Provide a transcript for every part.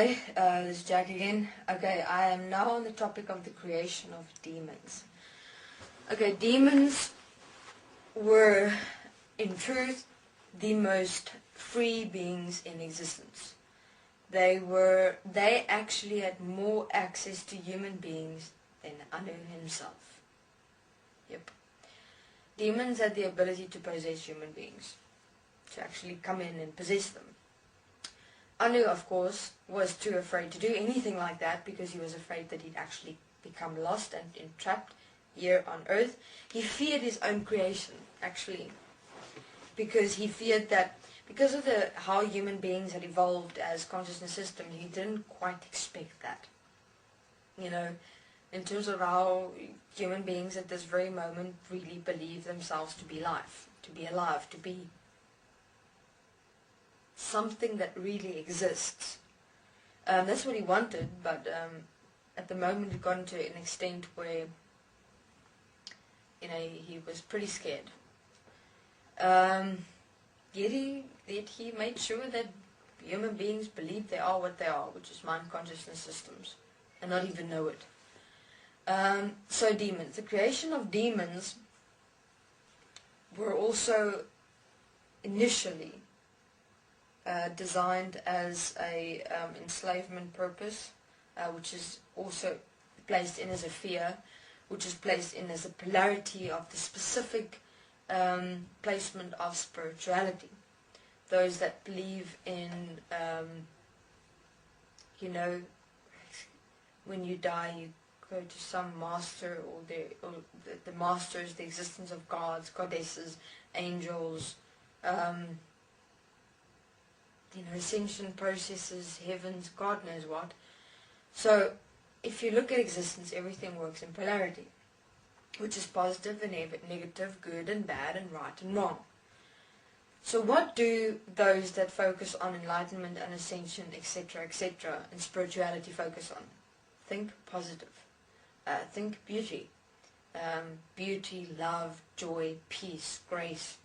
Hi, this is Jack again. Okay, I am now on the topic of the creation of demons. Okay, demons were, in truth, the most free beings in existence. They actually had more access to human beings than Anu himself. Yep. Demons had the ability to possess human beings, to actually come in and possess them. Anu, of course, was too afraid to do anything like that because he was afraid that he'd actually become lost and entrapped here on earth. He feared his own creation, actually, because he feared that because of how human beings had evolved as consciousness systems, he didn't quite expect that. You know, in terms of how human beings at this very moment really believe themselves to be alive, to be something that really exists. That's what he wanted, but at the moment it got to an extent where, you know, he was pretty scared. Yet he made sure that human beings believe they are what they are, which is mind consciousness systems, and not even know it. So demons. The creation of demons were also initially designed as a enslavement purpose, which is also placed in as a fear, which is placed in as a polarity of the specific placement of spirituality. Those that believe in, you know, when you die you go to some master, or the masters, the existence of gods, goddesses, angels, you know, ascension processes, heavens, God knows what. So, if you look at existence, everything works in polarity, which is positive and negative, good and bad, and right and wrong. So what do those that focus on enlightenment and ascension, etc., and spirituality focus on? Think positive. Think beauty. Beauty, love, joy, peace, grace.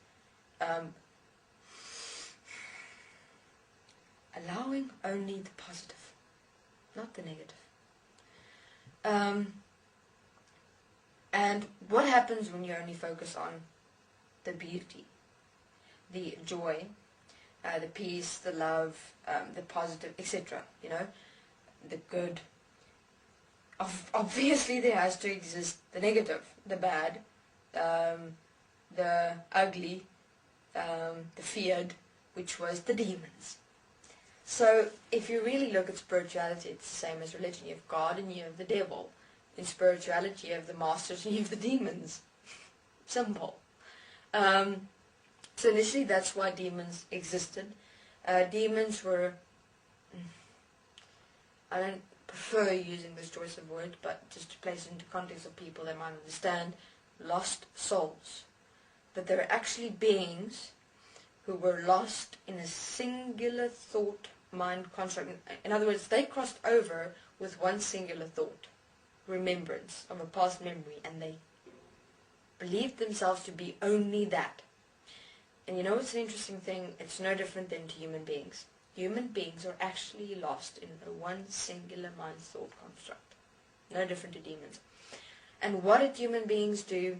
Allowing only the positive, not the negative. And what happens when you only focus on the beauty, the joy, the peace, the love, the positive, etc., you know, the good? Obviously there has to exist the negative, the bad, the ugly, the feared, which was the demons. So, if you really look at spirituality, it's the same as religion. You have God and you have the devil. In spirituality, you have the masters and you have the demons. Simple. So initially, that's why demons existed. Demons were, I don't prefer using this choice of word, but just to place it into context of people that might understand, lost souls. But they're actually beings who were lost in a singular thought mind construct. In other words, they crossed over with one singular thought, remembrance of a past memory, and they believed themselves to be only that. And you know what's an interesting thing? It's no different than to human beings. Human beings are actually lost in a one singular mind thought construct. No different to demons. And what did human beings do?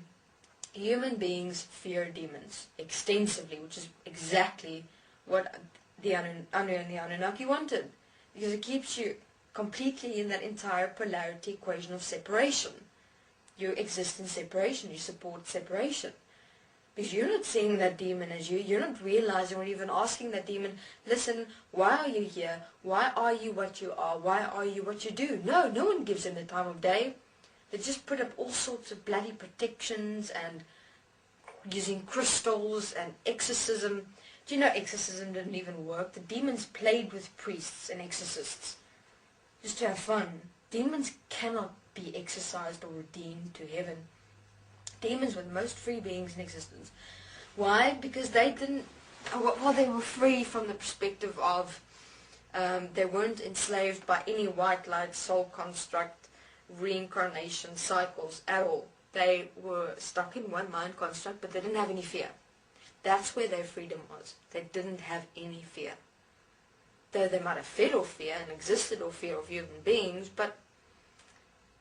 Human beings fear demons extensively, which is exactly what the Anu and the Anunnaki wanted, because it keeps you completely in that entire polarity equation of separation. You exist in separation, you support separation. Because you're not seeing that demon as you, you're not realizing or even asking that demon, listen, why are you here? Why are you what you are? Why are you what you do? No one gives them the time of day. They just put up all sorts of bloody protections and using crystals and exorcism. Do you know exorcism didn't even work? The demons played with priests and exorcists just to have fun. Demons cannot be exorcised or redeemed to heaven. Demons were the most free beings in existence. Why? Because they didn't, well, they were free from the perspective of, they weren't enslaved by any white light soul construct, reincarnation cycles at all. They were stuck in one mind construct, but they didn't have any fear. That's where their freedom was. They didn't have any fear. though they might have fed off fear and existed off fear of human beings, but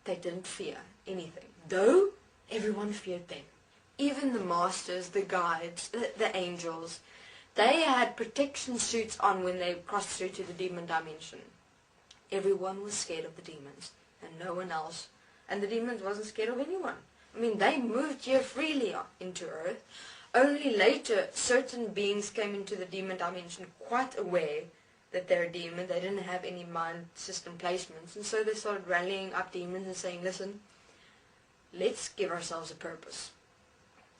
they didn't fear anything. Though everyone feared them. Even the masters, the guides, the angels, they had protection suits on when they crossed through to the demon dimension. Everyone was scared of the demons, and no one else. And the demons wasn't scared of anyone. I mean, they moved here freely into Earth. Only later, certain beings came into the demon dimension quite aware that they're a demon. They didn't have any mind system placements. And so they started rallying up demons and saying, listen, let's give ourselves a purpose.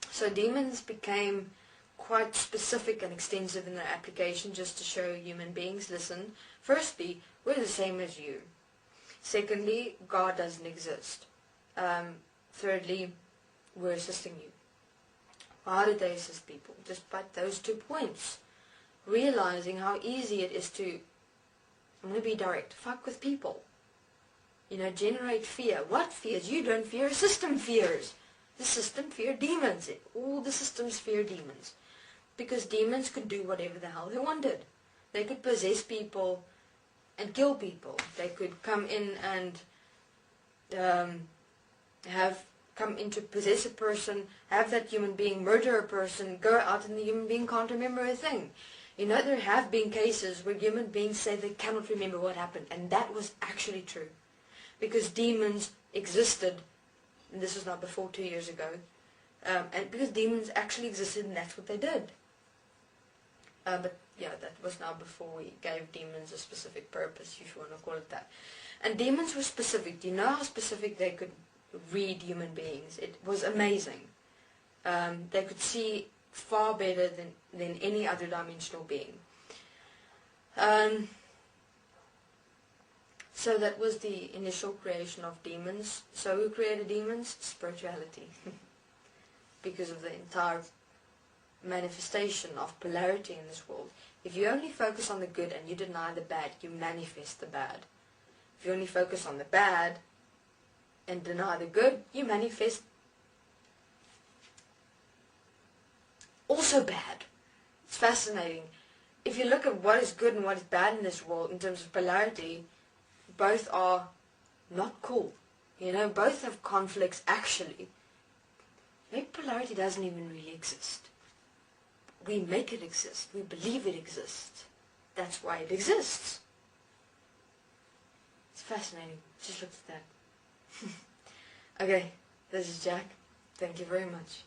So demons became quite specific and extensive in their application, just to show human beings, listen, firstly, we're the same as you. Secondly, God doesn't exist. Thirdly, we're assisting you. How did they assist people? Just by those 2 points. Realizing how easy it is to, I'm going to be direct, fuck with people. You know, generate fear. What fears? You don't fear, a system fears. The system feared demons. All the systems fear demons. Because demons could do whatever the hell they wanted. They could possess people and kill people. They could come in and come in to possess a person, have that human being murder a person, go out and the human being can't remember a thing. You know, there have been cases where human beings say they cannot remember what happened, and that was actually true. Because demons existed, and this was not before 2 years ago, and because demons actually existed, and that's what they did. But yeah, that was now before we gave demons a specific purpose, if you want to call it that. And demons were specific. Do you know how specific they could read human beings? It was amazing. They could see far better than any other dimensional being. So that was the initial creation of demons. So who created demons? Spirituality. Because of the entire manifestation of polarity in this world. If you only focus on the good and you deny the bad, you manifest the bad. If you only focus on the bad and deny the good, you manifest also bad. It's fascinating. If you look at what is good and what is bad in this world in terms of polarity, both are not cool. You know, both have conflicts actually. Maybe polarity doesn't even really exist. We make it exist. We believe it exists. That's why it exists. It's fascinating. Just look at that. Okay, this is Jack. Thank you very much.